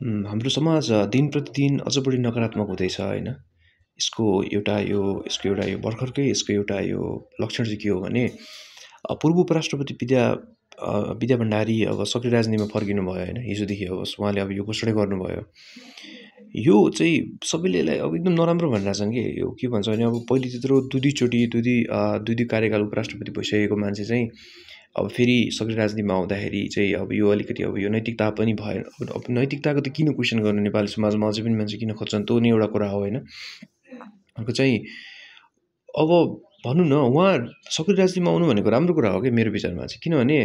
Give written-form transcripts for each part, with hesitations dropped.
हाम्रो समाज दिन प्रतिदिन अझ बढी नकारात्मक हुँदैछ होइन। यसको एउटा यो भर्खरकै यसको एउटा यो लक्षण चाहिँ के हो भने पूर्व उपराष्ट्रपति विद्या भण्डारी अब सक्रिय राजनीतिमा फर्किनु भयो होइन। हिजोदेखि अब उहाँले अब यो घोषणा गर्नुभयो। यो चाहिँ सबैले यसलाई अब एकदम नराम्रो भनिरहेछन् कि यो के भन्छ भने अब पहिले त्यत्रो दुई कार्यकाल उपराष्ट्रपति भइसकेको मान्छे चाहिँ अब फेरि सक्रिय राजनीतिमा आउँदाखेरि चाहिँ अब यो अलिकति अब यो नैतिकता पनि भएन। अब नैतिकताको त किन क्वेसन गर्नु, नेपाली समाजमा अझै पनि मान्छे किन खोज्छन्, त्यो नि एउटा कुरा हो होइन। अर्को चाहिँ अब भनौँ न, उहाँ सक्रिय राजनीतिमा आउनु भनेको राम्रो कुरा हो क्या मेरो विचारमा चाहिँ। किनभने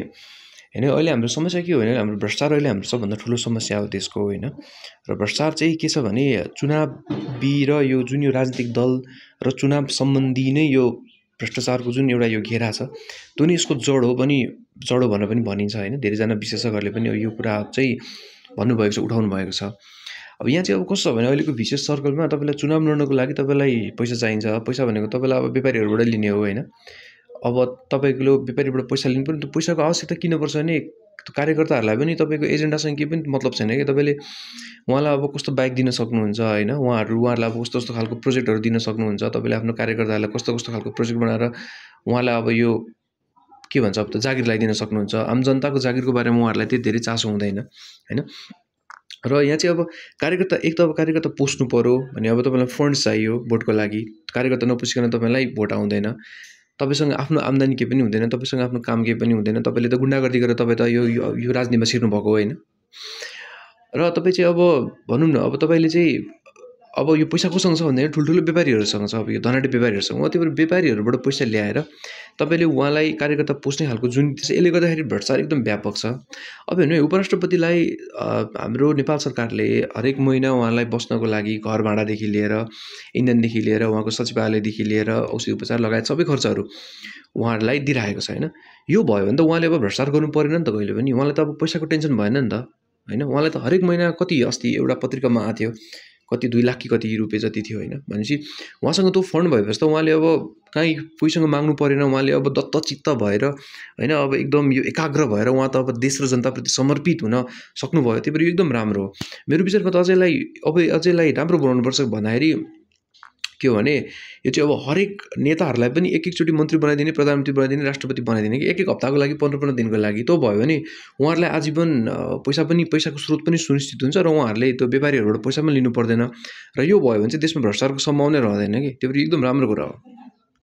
होइन अहिले हाम्रो समस्या के हो भने हाम्रो भ्रष्टाचार अहिले हाम्रो सबभन्दा ठुलो समस्या हो देशको होइन। र भ्रष्टाचार चाहिँ के छ भने चुनावी र यो जुन यो राजनीतिक दल र चुनाव सम्बन्धी नै यो भ्रष्टाचारको जुन एउटा यो घेरा छ त्यो नै यसको जड हो भनेर पनि भनिन्छ होइन। धेरैजना विशेषज्ञहरूले पनि यो कुरा चाहिँ भन्नुभएको छ, उठाउनु भएको छ। अब यहाँ चाहिँ अब कस्तो छ भने अहिलेको विशेष सर्कलमा तपाईँलाई चुनाव लड्नको लागि तपाईँलाई पैसा चाहिन्छ। पैसा भनेको तपाईँलाई अब व्यापारीहरूबाट लिने हो होइन। अब तपाईँको व्यापारीबाट पैसा लिनु पर्यो। त्यो पैसाको आवश्यकता किन पर्छ भने कार्यकर्ताहरूलाई पनि तपाईँको एजेन्डासँग केही पनि मतलब छैन कि तपाईँले उहाँलाई अब कस्तो बाइक दिन सक्नुहुन्छ होइन। उहाँहरूलाई अब कस्तो कस्तो खालको प्रोजेक्टहरू दिन सक्नुहुन्छ। तपाईँले आफ्नो कार्यकर्ताहरूलाई कस्तो कस्तो खालको प्रोजेक्ट बनाएर उहाँलाई अब यो के भन्छ अब त जागिर लगाइदिन सक्नुहुन्छ। आम जनताको जागिरको बारेमा उहाँहरूलाई त्यति धेरै चासो हुँदैन होइन। र यहाँ चाहिँ अब कार्यकर्ता पोस्नु पऱ्यो भने अब तपाईँलाई फन्ड्स चाहियो भोटको लागि। कार्यकर्ता नपुसिकन तपाईँलाई भोट आउँदैन। तपाईँसँग आफ्नो आम्दानी केही पनि हुँदैन, तपाईँसँग आफ्नो काम केही पनि हुँदैन। तपाईँले त गुन्डागर्दी गरेर तपाईँ त यो राजनीतिमा छिर्नु भएको होइन। र तपाईँ चाहिँ अब भनौँ न अब तपाईँले चाहिँ अब यो पैसा कोसँग छ भन्दाखेरि ठुल्ठुलो व्यापारीहरूसँग छ। अब यो धनाढ्य व्यापारीहरूसँग त्यो व्यापारीहरूबाट पैसा ल्याएर तपाईँले उहाँलाई कार्यकर्ता पोस्ने खालको जुन यसले गर्दाखेरि भ्रष्टाचार एकदम व्यापक छ। अब हेर्नु उपराष्ट्रपतिलाई हाम्रो नेपाल सरकारले हरेक महिना उहाँलाई बस्नको लागि घर भाडादेखि लिएर इन्धनदेखि लिएर उहाँको सचिवालयदेखि लिएर औषधि उपचार लगायत सबै खर्चहरू उहाँहरूलाई दिइरहेको छ होइन। यो भयो भने त उहाँले अब भ्रष्टाचार गर्नु परेन नि त कहिले पनि। उहाँलाई त अब पैसाको टेन्सन भएन नि त होइन। उहाँलाई त हरेक महिना कति अस्ति एउटा पत्रिकामा आएको थियो कति 2 लाख कि कति रुपियाँ जति थियो होइन। भनेपछि उहाँसँग त्यो फन्ड भएपछि त उहाँले अब कहीँ कोहीसँग माग्नु परेन। उहाँले अब दत्तचित्त भएर होइन अब एकदम यो एकाग्र भएर उहाँ त अब देश र जनताप्रति समर्पित हुन सक्नुभयो। त्यही भएर यो एकदम राम्रो हो। मेरो विचारमा त अझैलाई राम्रो बनाउनुपर्छ भन्दाखेरि के हो भने यो चाहिँ अब हरेक नेताहरूलाई पनि एक एकचोटि मन्त्री बनाइदिने, प्रधानमन्त्री बनाइदिने, राष्ट्रपति बनाइदिने कि एक हप्ताको लागि 15 दिनको लागि। त्यो भयो भने उहाँहरूलाई आजीवन पैसाको स्रोत पनि सुनिश्चित हुन्छ र उहाँहरूले त्यो व्यापारीहरूबाट पैसा पनि लिनु पर्दैन। र यो भयो भने चाहिँ देशमा भ्रष्टाचारको सम्भावना रहँदैन कि। त्यो एकदम राम्रो कुरा हो।